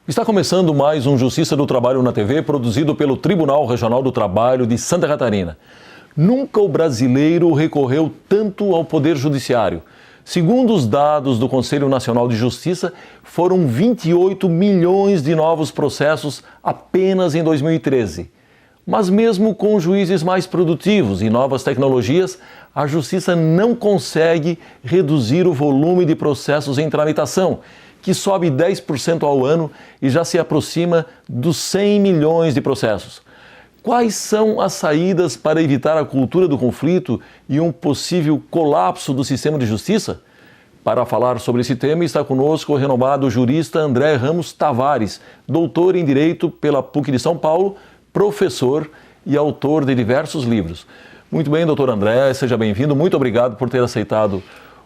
Está começando mais um Justiça do Trabalho na TV, produzido pelo Tribunal Regional do Trabalho de Santa Catarina. Nunca o brasileiro recorreu tanto ao Poder Judiciário. Segundo os dados do Conselho Nacional de Justiça, foram 28 milhões de novos processos apenas em 2013. Mas mesmo com juízes mais produtivos e novas tecnologias, a Justiça não consegue reduzir o volume de processos em tramitação, que sobe 10% ao ano e já se aproxima dos 100 milhões de processos. Quais são as saídas para evitar a cultura do conflito e um possível colapso do sistema de justiça? Para falar sobre esse tema está conosco o renomado jurista André Ramos Tavares, doutor em Direito pela PUC de São Paulo, professor e autor de diversos livros. Muito bem, doutor André, seja bem-vindo. Muito obrigado por ter aceitado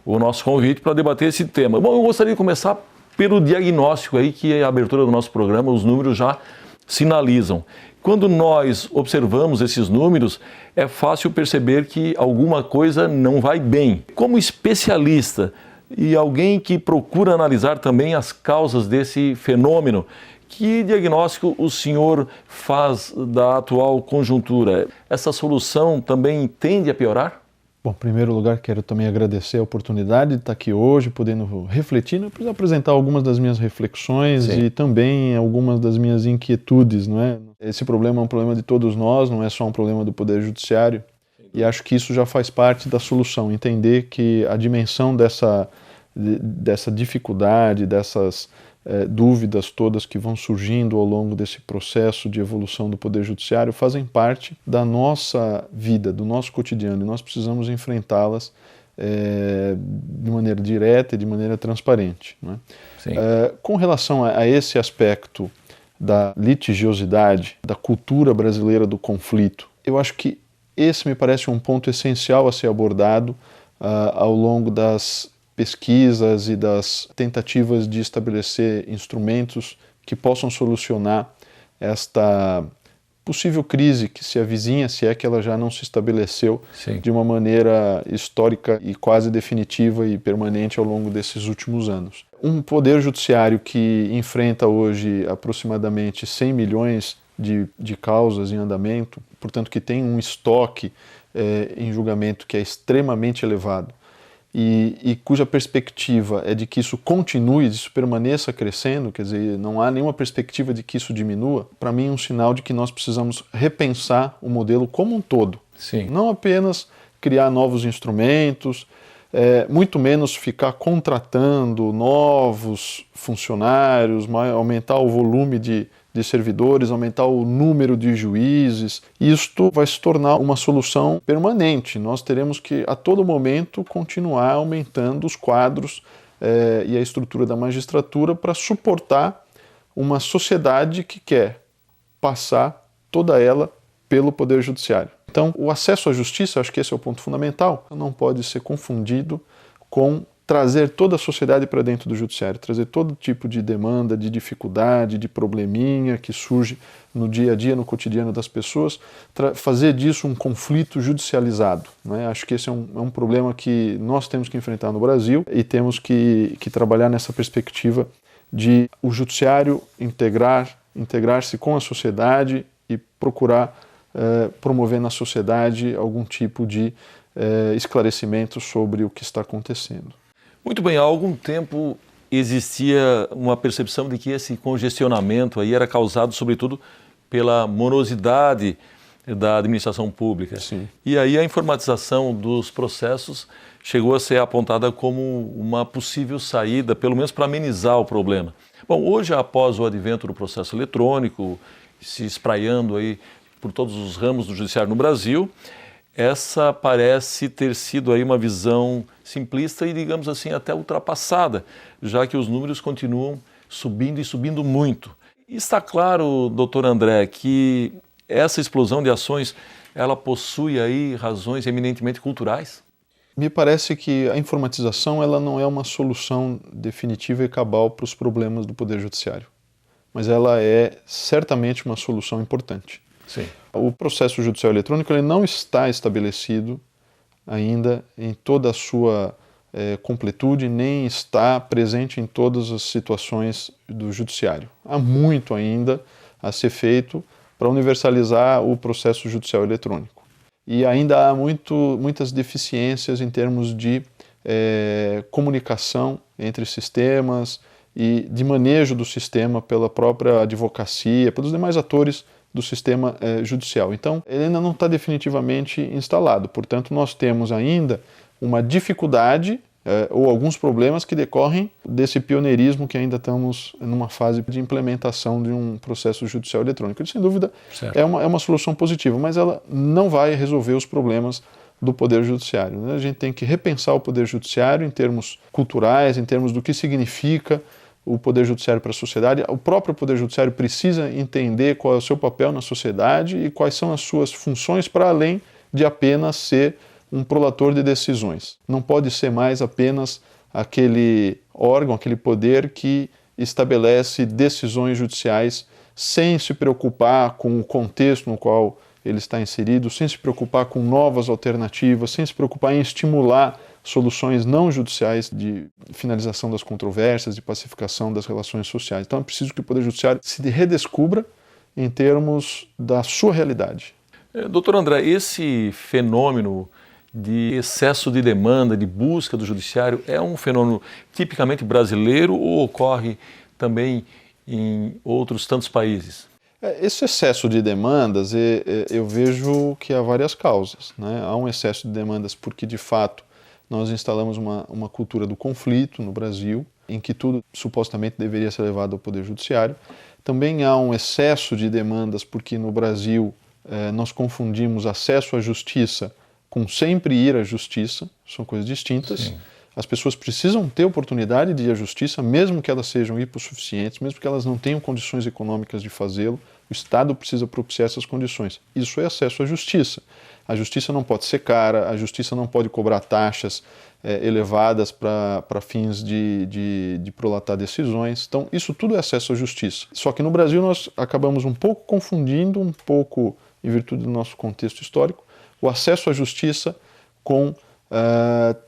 o nosso convite para debater esse tema. Bom, eu gostaria de começar pelo diagnóstico aí que a abertura do nosso programa, os números já sinalizam. Quando nós observamos esses números, é fácil perceber que alguma coisa não vai bem. Como especialista e alguém que procura analisar também as causas desse fenômeno, que diagnóstico o senhor faz da atual conjuntura? Essa solução também tende a piorar? Bom, em primeiro lugar, quero também agradecer a oportunidade de estar aqui hoje, podendo refletir, né, apresentar algumas das minhas reflexões. Sim. E também algumas das minhas inquietudes, não é? Esse problema é um problema de todos nós, não é só um problema do Poder Judiciário. E acho que isso já faz parte da solução, entender que a dimensão dessa dificuldade, dessas dúvidas todas que vão surgindo ao longo desse processo de evolução do Poder Judiciário fazem parte da nossa vida, do nosso cotidiano, e nós precisamos enfrentá-las de maneira direta e de maneira transparente, não é? Sim. Com relação a esse aspecto da litigiosidade, da cultura brasileira do conflito, eu acho que esse me parece um ponto essencial a ser abordado ao longo das pesquisas e das tentativas de estabelecer instrumentos que possam solucionar esta possível crise que se avizinha, se é que ela já não se estabeleceu. Sim. De uma maneira histórica e quase definitiva e permanente ao longo desses últimos anos. Um poder judiciário que enfrenta hoje aproximadamente 100 milhões de causas em andamento, portanto que tem um estoque em julgamento que é extremamente elevado, e cuja perspectiva é de que isso continue, de isso permaneça crescendo, quer dizer, não há nenhuma perspectiva de que isso diminua, para mim é um sinal de que nós precisamos repensar o modelo como um todo. Sim. Não apenas criar novos instrumentos, muito menos ficar contratando novos funcionários, aumentar o volume de servidores, aumentar o número de juízes. Isto vai se tornar uma solução permanente. Nós teremos que, a todo momento, continuar aumentando os quadros e a estrutura da magistratura para suportar uma sociedade que quer passar toda ela pelo Poder Judiciário. Então, o acesso à justiça, acho que esse é o ponto fundamental, não pode ser confundido com trazer toda a sociedade para dentro do judiciário, trazer todo tipo de demanda, de dificuldade, de probleminha que surge no dia a dia, no cotidiano das pessoas, fazer disso um conflito judicializado, né? Acho que esse é um problema que nós temos que enfrentar no Brasil e temos que trabalhar nessa perspectiva de o judiciário integrar-se com a sociedade e procurar promover na sociedade algum tipo de esclarecimento sobre o que está acontecendo. Muito bem, há algum tempo existia uma percepção de que esse congestionamento aí era causado sobretudo pela morosidade da administração pública. Sim. E aí a informatização dos processos chegou a ser apontada como uma possível saída, pelo menos para amenizar o problema. Bom, hoje, após o advento do processo eletrônico, se espraiando aí por todos os ramos do judiciário no Brasil, essa parece ter sido aí uma visão simplista e, digamos assim, até ultrapassada, já que os números continuam subindo e subindo muito. E está claro, doutor André, que essa explosão de ações, ela possui aí razões eminentemente culturais? Me parece que a informatização ela não é uma solução definitiva e cabal para os problemas do Poder Judiciário, mas ela é certamente uma solução importante. Sim. O processo judicial eletrônico ele não está estabelecido ainda em toda a sua completude, nem está presente em todas as situações do judiciário. Há muito ainda a ser feito para universalizar o processo judicial eletrônico. E ainda há muitas deficiências em termos de comunicação entre sistemas e de manejo do sistema pela própria advocacia, pelos demais atores do sistema judicial. Então, ele ainda não está definitivamente instalado. Portanto, nós temos ainda uma dificuldade ou alguns problemas que decorrem desse pioneirismo que ainda estamos numa fase de implementação de um processo judicial eletrônico. Isso, sem dúvida, é uma solução positiva, mas ela não vai resolver os problemas do Poder Judiciário, né? A gente tem que repensar o Poder Judiciário em termos culturais, em termos do que significa o Poder Judiciário para a sociedade. O próprio Poder Judiciário precisa entender qual é o seu papel na sociedade e quais são as suas funções para além de apenas ser um prolator de decisões. Não pode ser mais apenas aquele órgão, aquele poder que estabelece decisões judiciais sem se preocupar com o contexto no qual ele está inserido, sem se preocupar com novas alternativas, sem se preocupar em estimular soluções não judiciais de finalização das controvérsias, de pacificação das relações sociais. Então é preciso que o Poder Judiciário se redescubra em termos da sua realidade. Doutor André, esse fenômeno de excesso de demanda, de busca do judiciário, é um fenômeno tipicamente brasileiro ou ocorre também em outros tantos países? Esse excesso de demandas, eu vejo que há várias causas, né? Há um excesso de demandas porque, de fato, nós instalamos uma cultura do conflito no Brasil, em que tudo supostamente deveria ser levado ao Poder Judiciário. Também há um excesso de demandas porque no Brasil nós confundimos acesso à justiça com sempre ir à justiça, são coisas distintas. Sim. As pessoas precisam ter oportunidade de ir à justiça, mesmo que elas sejam hipossuficientes, mesmo que elas não tenham condições econômicas de fazê-lo, o Estado precisa propiciar essas condições. Isso é acesso à justiça. A justiça não pode ser cara, a justiça não pode cobrar taxas elevadas para fins de prolatar decisões. Então, isso tudo é acesso à justiça. Só que no Brasil nós acabamos um pouco confundindo, um pouco em virtude do nosso contexto histórico, o acesso à justiça com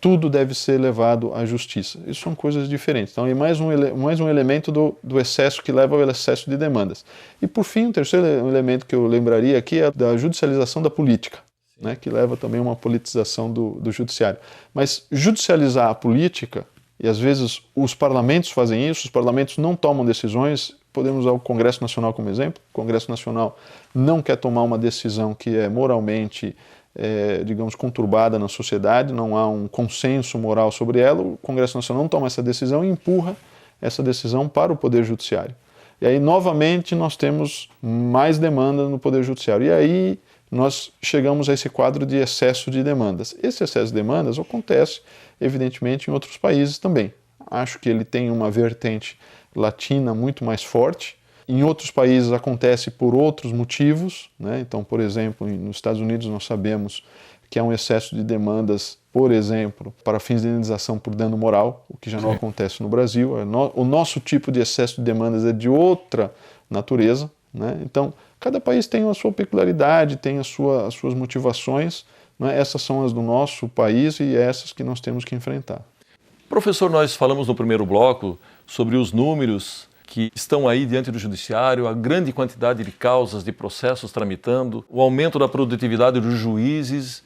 tudo deve ser levado à justiça. Isso são coisas diferentes. Então, é mais um elemento do excesso que leva ao excesso de demandas. E, por fim, o terceiro elemento que eu lembraria aqui é da judicialização da política, né, que leva também a uma politização do judiciário. Mas judicializar a política, e às vezes os parlamentos fazem isso, os parlamentos não tomam decisões. Podemos usar o Congresso Nacional como exemplo. O Congresso Nacional não quer tomar uma decisão que é moralmente digamos, conturbada na sociedade, não há um consenso moral sobre ela, o Congresso Nacional não toma essa decisão e empurra essa decisão para o Poder Judiciário. E aí, novamente, nós temos mais demanda no Poder Judiciário. E aí, nós chegamos a esse quadro de excesso de demandas. Esse excesso de demandas acontece, evidentemente, em outros países também. Acho que ele tem uma vertente latina muito mais forte. Em outros países acontece por outros motivos, né? Então, por exemplo, nos Estados Unidos nós sabemos que há um excesso de demandas, por exemplo, para fins de indenização por dano moral, o que já não acontece no Brasil. O nosso tipo de excesso de demandas é de outra natureza, né? Então, cada país tem a sua peculiaridade, tem as suas motivações, né? Essas são as do nosso país e essas que nós temos que enfrentar. Professor, nós falamos no primeiro bloco sobre os números que estão aí diante do judiciário, a grande quantidade de causas, de processos tramitando, o aumento da produtividade dos juízes,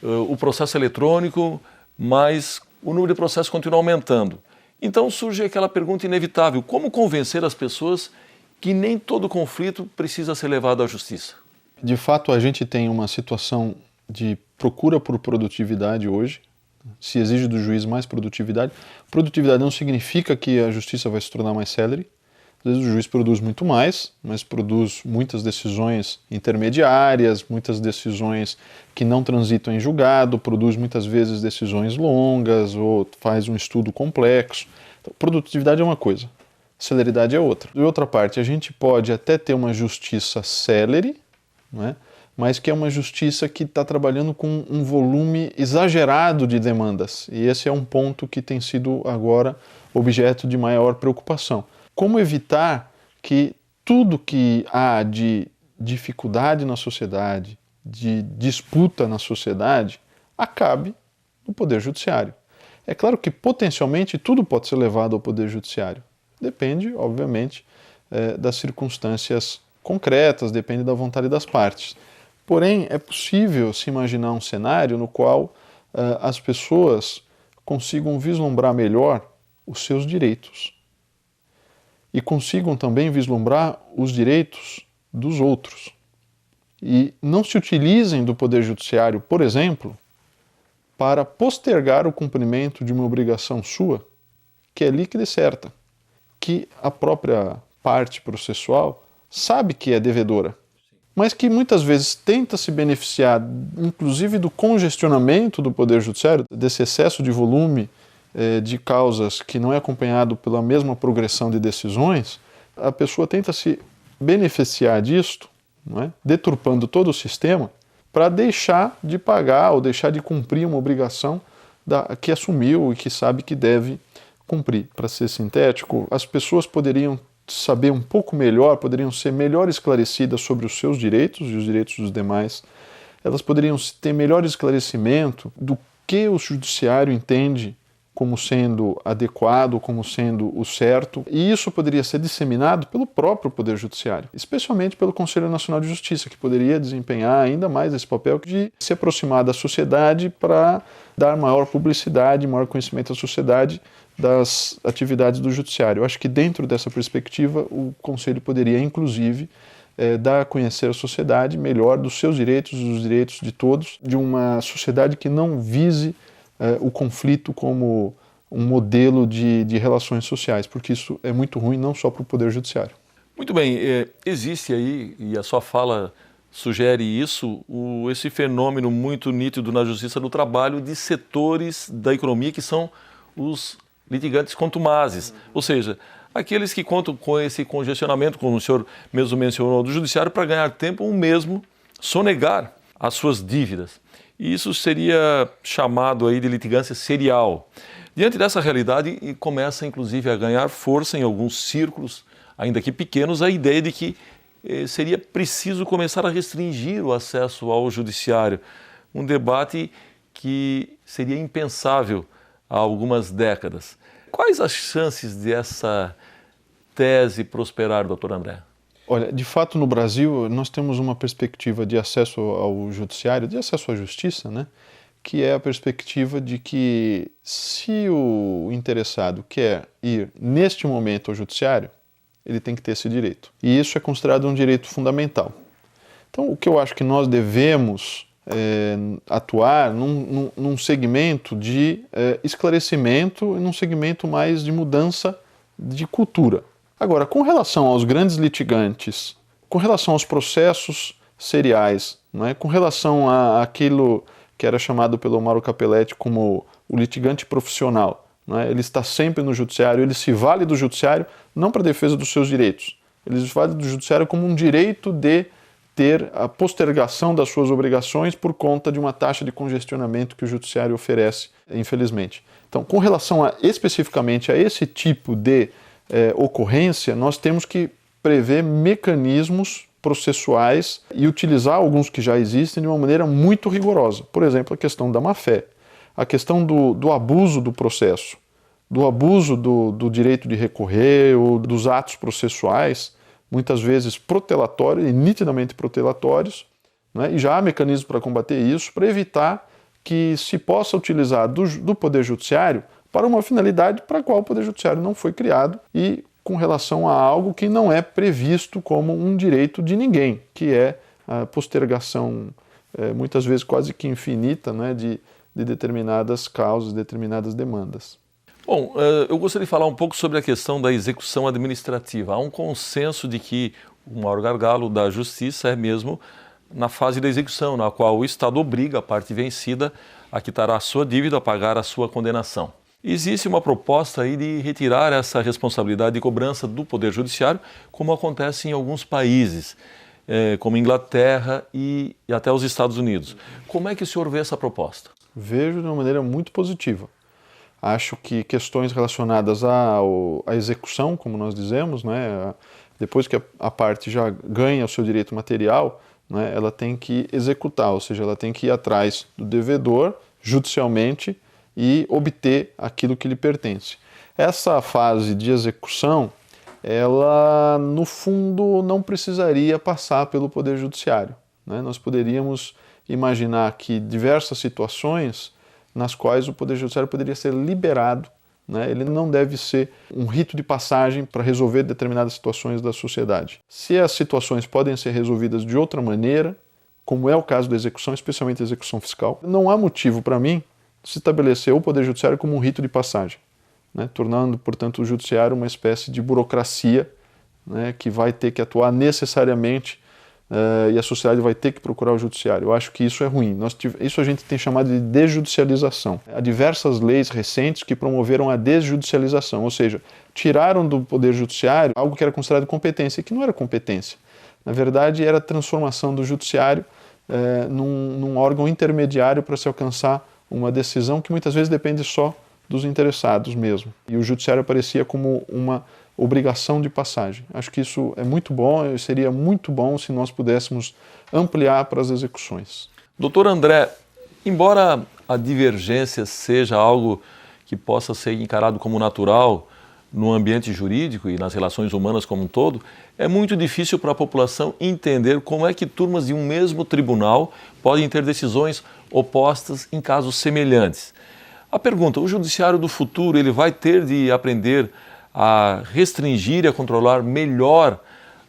o processo eletrônico, mas o número de processos continua aumentando. Então surge aquela pergunta inevitável: como convencer as pessoas que nem todo conflito precisa ser levado à justiça? De fato, a gente tem uma situação de procura por produtividade hoje. Se exige do juiz mais produtividade. Produtividade não significa que a justiça vai se tornar mais célere. Às vezes o juiz produz muito mais, mas produz muitas decisões intermediárias, muitas decisões que não transitam em julgado, produz muitas vezes decisões longas ou faz um estudo complexo. Então, produtividade é uma coisa, celeridade é outra. De outra parte, a gente pode até ter uma justiça célere, né, mas que é uma justiça que está trabalhando com um volume exagerado de demandas. E esse é um ponto que tem sido agora objeto de maior preocupação. Como evitar que tudo que há de dificuldade na sociedade, de disputa na sociedade, acabe no Poder Judiciário? É claro que potencialmente tudo pode ser levado ao Poder Judiciário. Depende, obviamente, das circunstâncias concretas, depende da vontade das partes. Porém, é possível se imaginar um cenário no qual as pessoas consigam vislumbrar melhor os seus direitos e consigam também vislumbrar os direitos dos outros. E não se utilizem do Poder Judiciário, por exemplo, para postergar o cumprimento de uma obrigação sua, que é líquida e certa, que a própria parte processual sabe que é devedora, mas que muitas vezes tenta se beneficiar, inclusive do congestionamento do Poder Judiciário, desse excesso de volume de causas que não é acompanhado pela mesma progressão de decisões. A pessoa tenta se beneficiar disto, não é? Deturpando todo o sistema, para deixar de pagar ou deixar de cumprir uma obrigação que assumiu e que sabe que deve cumprir. Para ser sintético, as pessoas poderiam saber um pouco melhor, poderiam ser melhor esclarecidas sobre os seus direitos e os direitos dos demais. Elas poderiam ter melhor esclarecimento do que o judiciário entende como sendo adequado, como sendo o certo, e isso poderia ser disseminado pelo próprio Poder Judiciário, especialmente pelo Conselho Nacional de Justiça, que poderia desempenhar ainda mais esse papel de se aproximar da sociedade para dar maior publicidade, maior conhecimento à sociedade das atividades do Judiciário. Eu acho que dentro dessa perspectiva o Conselho poderia, inclusive, dar a conhecer à sociedade melhor dos seus direitos, dos direitos de todos, de uma sociedade que não vise o conflito como um modelo de relações sociais, porque isso é muito ruim não só para o Poder Judiciário. Muito bem, existe aí, e a sua fala sugere isso, esse fenômeno muito nítido na Justiça do Trabalho de setores da economia que são os litigantes contumazes, ou seja, aqueles que contam com esse congestionamento, como o senhor mesmo mencionou, do Judiciário para ganhar tempo ou mesmo sonegar as suas dívidas. E isso seria chamado aí de litigância serial. Diante dessa realidade, começa inclusive a ganhar força em alguns círculos, ainda que pequenos, a ideia de que seria preciso começar a restringir o acesso ao judiciário. Um debate que seria impensável há algumas décadas. Quais as chances dessa tese prosperar, doutor André? Olha, de fato no Brasil nós temos uma perspectiva de acesso ao judiciário, de acesso à justiça, né? Que é a perspectiva de que se o interessado quer ir neste momento ao judiciário, ele tem que ter esse direito. E isso é considerado um direito fundamental. Então o que eu acho que nós devemos atuar num segmento de esclarecimento e num segmento mais de mudança de cultura. Agora, com relação aos grandes litigantes, com relação aos processos seriais, não é? Com relação àquilo que era chamado pelo Mauro Capelletti como o litigante profissional, não é? Ele está sempre no judiciário, ele se vale do judiciário não para a defesa dos seus direitos, ele se vale do judiciário como um direito de ter a postergação das suas obrigações por conta de uma taxa de congestionamento que o judiciário oferece, infelizmente. Então, com relação especificamente a esse tipo de ocorrência, nós temos que prever mecanismos processuais e utilizar alguns que já existem de uma maneira muito rigorosa. Por exemplo, a questão da má-fé, a questão do abuso do processo, do abuso do direito de recorrer ou dos atos processuais, muitas vezes protelatórios e nitidamente protelatórios, né? E já há mecanismos para combater isso, para evitar que se possa utilizar do Poder Judiciário para uma finalidade para a qual o Poder Judiciário não foi criado e com relação a algo que não é previsto como um direito de ninguém, que é a postergação, muitas vezes quase que infinita, né, de determinadas causas, determinadas demandas. Bom, eu gostaria de falar um pouco sobre a questão da execução administrativa. Há um consenso de que o maior gargalo da justiça é mesmo na fase da execução, na qual o Estado obriga a parte vencida a quitar a sua dívida, a pagar a sua condenação. Existe uma proposta aí de retirar essa responsabilidade de cobrança do Poder Judiciário, como acontece em alguns países, como Inglaterra e até os Estados Unidos. Como é que o senhor vê essa proposta? Vejo de uma maneira muito positiva. Acho que questões relacionadas à execução, como nós dizemos, né, depois que a parte já ganha o seu direito material, né, ela tem que executar, ou seja, ela tem que ir atrás do devedor judicialmente e obter aquilo que lhe pertence. Essa fase de execução, ela no fundo não precisaria passar pelo Poder Judiciário, né? Nós poderíamos imaginar que diversas situações nas quais o Poder Judiciário poderia ser liberado, né? Ele não deve ser um rito de passagem para resolver determinadas situações da sociedade. Se as situações podem ser resolvidas de outra maneira, como é o caso da execução, especialmente a execução fiscal, não há motivo para mim se estabelecer o Poder Judiciário como um rito de passagem, né? Tornando, portanto, o Judiciário uma espécie de burocracia, né, que vai ter que atuar necessariamente e a sociedade vai ter que procurar o Judiciário. Eu acho que isso é ruim. Isso a gente tem chamado de desjudicialização. Há diversas leis recentes que promoveram a desjudicialização, ou seja, tiraram do Poder Judiciário algo que era considerado competência e que não era competência. Na verdade, era a transformação do Judiciário num órgão intermediário para se alcançar uma decisão que muitas vezes depende só dos interessados mesmo. E o Judiciário aparecia como uma obrigação de passagem. Acho que isso é muito bom, e seria muito bom se nós pudéssemos ampliar para as execuções. Doutor André, embora a divergência seja algo que possa ser encarado como natural no ambiente jurídico e nas relações humanas como um todo, é muito difícil para a população entender como é que turmas de um mesmo tribunal podem ter decisões opostas em casos semelhantes. A pergunta, o judiciário do futuro ele vai ter de aprender a restringir e a controlar melhor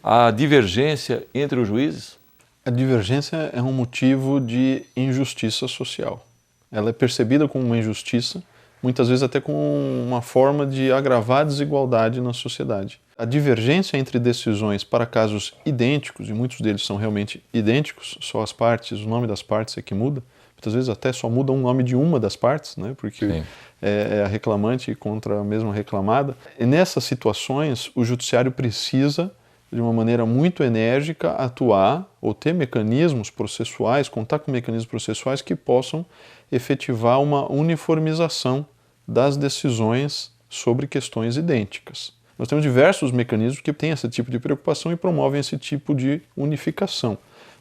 a divergência entre os juízes? A divergência é um motivo de injustiça social. Ela é percebida como uma injustiça, muitas vezes até como uma forma de agravar a desigualdade na sociedade. A divergência entre decisões para casos idênticos, e muitos deles são realmente idênticos, só as partes, o nome das partes é que muda, muitas vezes até só muda o nome de uma das partes, né? Porque é a reclamante contra a mesma reclamada. E nessas situações, o judiciário precisa, de uma maneira muito enérgica, atuar ou ter mecanismos processuais, contar com mecanismos processuais que possam efetivar uma uniformização das decisões sobre questões idênticas. Nós temos diversos mecanismos que têm esse tipo de preocupação e promovem esse tipo de unificação,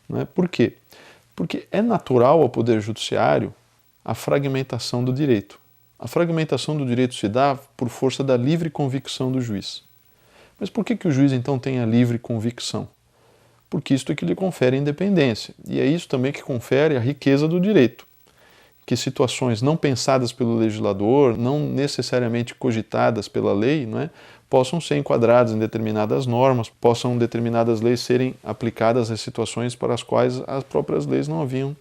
né? Por quê? Porque é natural ao Poder Judiciário a fragmentação do direito. A fragmentação do direito se dá por força da livre convicção do juiz. Mas por que o juiz então tem a livre convicção? Porque isto é que lhe confere independência. E é isso também que confere a riqueza do direito. Que situações não pensadas pelo legislador, não necessariamente cogitadas pela lei, né, possam ser enquadradas em determinadas normas, possam determinadas leis serem aplicadas a situações para as quais as próprias leis não haviam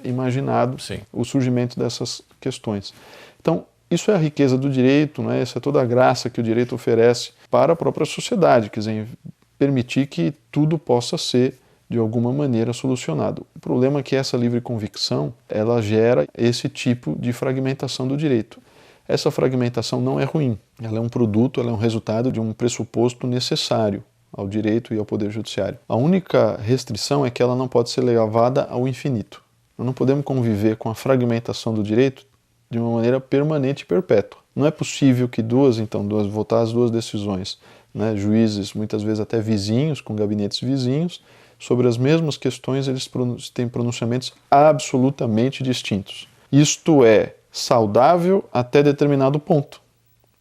imaginado o surgimento dessas questões. Então, isso é a riqueza do direito, né? Essa é toda a graça que o direito oferece para a própria sociedade, quer dizer, permitir que tudo possa ser, de alguma maneira, solucionado. O problema é que essa livre convicção, ela gera esse tipo de fragmentação do direito. Essa fragmentação não é ruim, ela é um produto, ela é um resultado de um pressuposto necessário ao direito e ao Poder Judiciário. A única restrição é que ela não pode ser levada ao infinito. Nós não podemos conviver com a fragmentação do direito de uma maneira permanente e perpétua. Não é possível que votar as duas decisões, né, juízes, muitas vezes até vizinhos, com gabinetes vizinhos, sobre as mesmas questões, eles têm pronunciamentos absolutamente distintos. Isto é saudável até determinado ponto.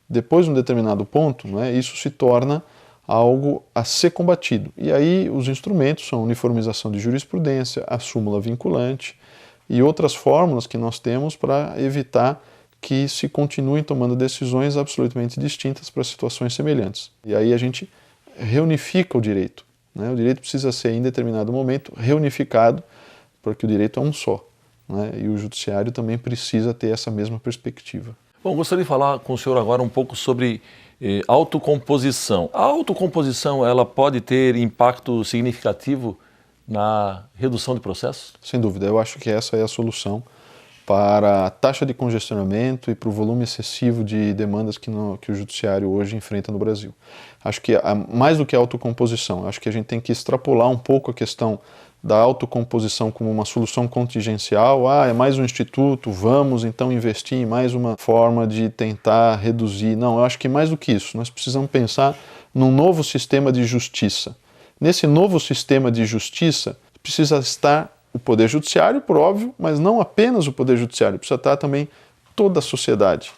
Depois de um determinado ponto, né, isso se torna algo a ser combatido. E aí os instrumentos são a uniformização de jurisprudência, a súmula vinculante e outras fórmulas que nós temos para evitar que se continuem tomando decisões absolutamente distintas para situações semelhantes. E aí a gente reunifica o direito, né? O direito precisa ser, em determinado momento, reunificado, porque o direito é um só, né? E o judiciário também precisa ter essa mesma perspectiva. Bom, gostaria de falar com o senhor agora um pouco sobre autocomposição. A autocomposição, ela pode ter impacto significativo na redução de processos? Sem dúvida, eu acho que essa é a solução para a taxa de congestionamento e para o volume excessivo de demandas que o judiciário hoje enfrenta no Brasil. Acho que mais do que a autocomposição, acho que a gente tem que extrapolar um pouco a questão da autocomposição como uma solução contingencial. É mais um instituto, vamos então investir em mais uma forma de tentar reduzir. Não, eu acho que mais do que isso, nós precisamos pensar num novo sistema de justiça. Nesse novo sistema de justiça precisa estar o Poder Judiciário, por óbvio, mas não apenas o Poder Judiciário, precisa estar também toda a sociedade.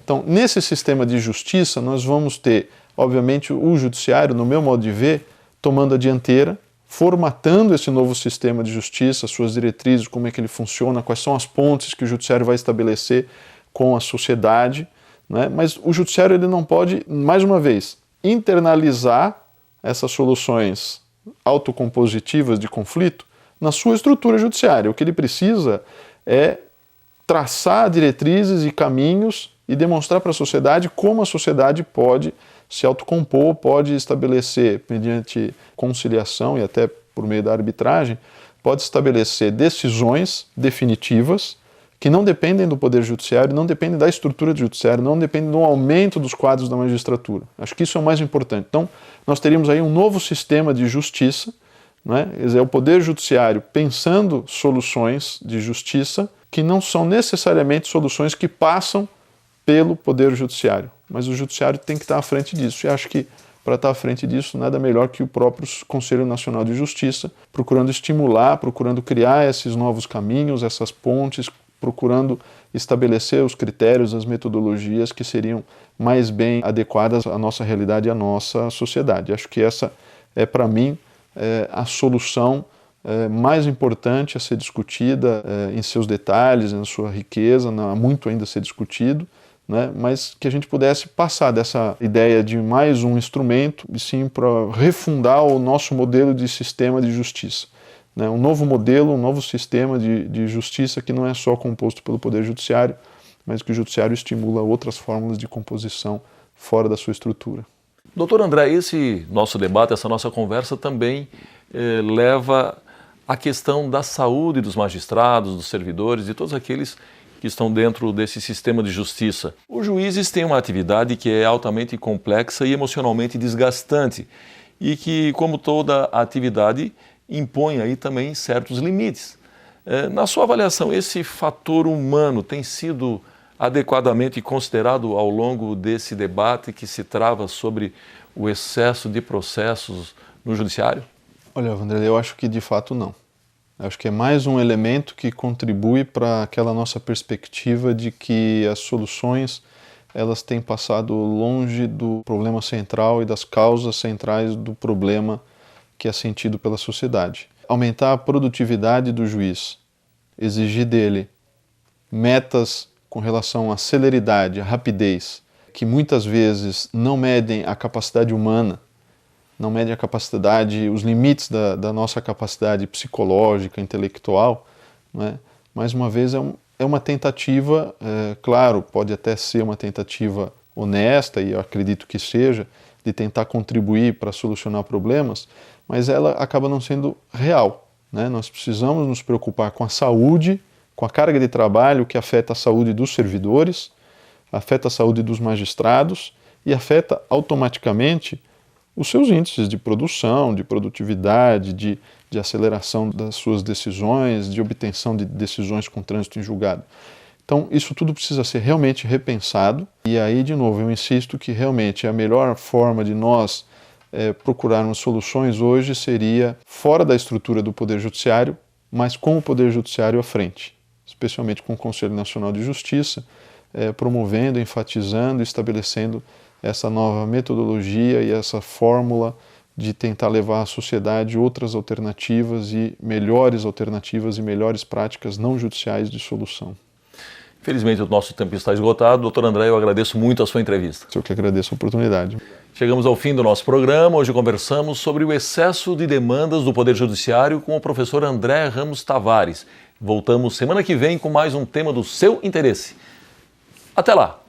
Então, nesse sistema de justiça, nós vamos ter, obviamente, o judiciário, no meu modo de ver, tomando a dianteira, formatando esse novo sistema de justiça, suas diretrizes, como é que ele funciona, quais são as pontes que o judiciário vai estabelecer com a sociedade, né? Mas o judiciário ele não pode, mais uma vez, internalizar essas soluções autocompositivas de conflito na sua estrutura judiciária. O que ele precisa é traçar diretrizes e caminhos e demonstrar para a sociedade como a sociedade pode se autocompor, pode estabelecer, mediante conciliação e até por meio da arbitragem, pode estabelecer decisões definitivas que não dependem do Poder Judiciário, não dependem da estrutura do Judiciário, não dependem do aumento dos quadros da magistratura. Acho que isso é o mais importante. Então, nós teríamos aí um novo sistema de justiça, né? É o Poder Judiciário pensando soluções de justiça que não são necessariamente soluções que passam pelo Poder Judiciário, mas o Judiciário tem que estar à frente disso. E acho que para estar à frente disso, nada melhor que o próprio Conselho Nacional de Justiça, procurando estimular, procurando criar esses novos caminhos, essas pontes, procurando estabelecer os critérios, as metodologias que seriam mais bem adequadas à nossa realidade e à nossa sociedade. Acho que essa é, para mim, a solução mais importante a ser discutida em seus detalhes, na sua riqueza, há muito ainda a ser discutido, né? Mas que a gente pudesse passar dessa ideia de mais um instrumento e sim para refundar o nosso modelo de sistema de justiça. Né? Um novo modelo, um novo sistema de justiça que não é só composto pelo Poder Judiciário, mas que o Judiciário estimula outras fórmulas de composição fora da sua estrutura. Doutor André, esse nosso debate, essa nossa conversa também leva à questão da saúde dos magistrados, dos servidores, de todos aqueles que estão dentro desse sistema de justiça. Os juízes têm uma atividade que é altamente complexa e emocionalmente desgastante e que, como toda atividade, impõe aí também certos limites. Na sua avaliação, esse fator humano tem sido adequadamente considerado ao longo desse debate que se trava sobre o excesso de processos no judiciário? Olha, Wanderley, eu acho que de fato não. Eu acho que é mais um elemento que contribui para aquela nossa perspectiva de que as soluções elas têm passado longe do problema central e das causas centrais do problema que é sentido pela sociedade. Aumentar a produtividade do juiz, exigir dele metas com relação à celeridade, à rapidez, que muitas vezes não medem a capacidade humana, não medem a capacidade, os limites da nossa capacidade psicológica, intelectual, né? Mais uma vez é uma tentativa, claro, pode até ser uma tentativa honesta, e eu acredito que seja, de tentar contribuir para solucionar problemas, mas ela acaba não sendo real, né? Nós precisamos nos preocupar com a saúde, com a carga de trabalho que afeta a saúde dos servidores, afeta a saúde dos magistrados e afeta automaticamente os seus índices de produção, de produtividade, de aceleração das suas decisões, de obtenção de decisões com trânsito em julgado. Então, isso tudo precisa ser realmente repensado. E aí, de novo, eu insisto que realmente a melhor forma de nós procurarmos soluções hoje seria fora da estrutura do Poder Judiciário, mas com o Poder Judiciário à frente, especialmente com o Conselho Nacional de Justiça, promovendo, enfatizando, estabelecendo essa nova metodologia e essa fórmula de tentar levar à sociedade outras alternativas e melhores práticas não judiciais de solução. Infelizmente, o nosso tempo está esgotado. Doutor André, eu agradeço muito a sua entrevista. Eu que agradeço a oportunidade. Chegamos ao fim do nosso programa. Hoje conversamos sobre o excesso de demandas do Poder Judiciário com o professor André Ramos Tavares. Voltamos semana que vem com mais um tema do seu interesse. Até lá!